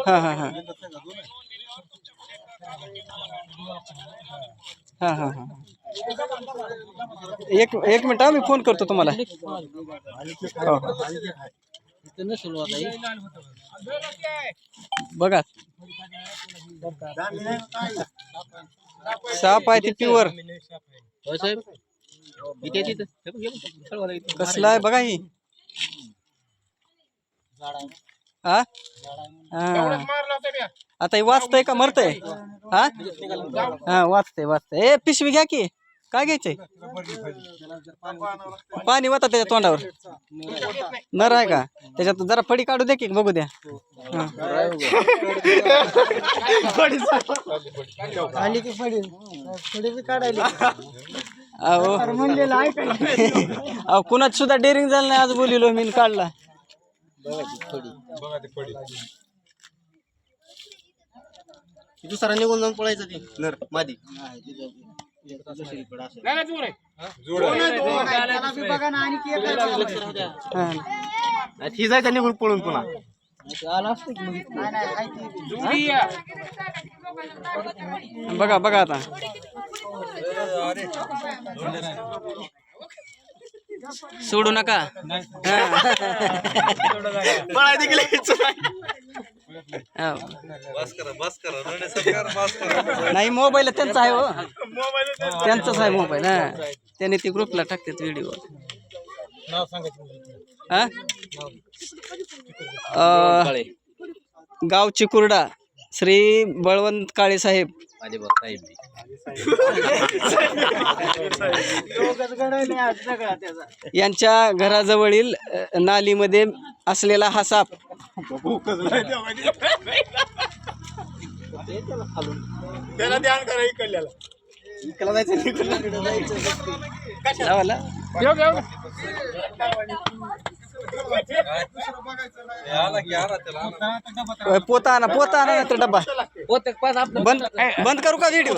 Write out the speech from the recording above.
हा हा हा हा हा हा एक मिनिट मी फोन करतो तुम्हाला. हो हो. बघा साप आहे ते प्युअर. कसला आहे बघा ही. हा आता हे वाचतंय का मरतंय. हा हा वाचतंय वाचतंय. ए पिशवी घ्या की. काय घ्यायचंय. पाणी वाता त्याच्या तोंडावर. नर आहे का त्याच्यात जरा फडी काढू द्या की बघू द्या. अहो कुणाच सुद्धा डेअरिंग झालं नाही आज बोलिलो मी काढला. दुसरा निघून जाऊन पळायचं ते नर मादी. ही जायचं निघून पळून पुन्हा. बघा बघा आता. सोडू नका. नाही मोबाईल त्यांचा आहे हो. त्यांचाच आहे मोबाईल. हा त्याने ती ग्रुपला टाकतात व्हिडिओ. गाव चिकुर्डा श्री बळवंत काळे साहेब यांच्या घराजवळील नालीमध्ये असलेला हा साप त्याला ध्यान करा इकडल्याला. पोता आणा नाही तर डब्बा. बंद करू का व्हिडिओ.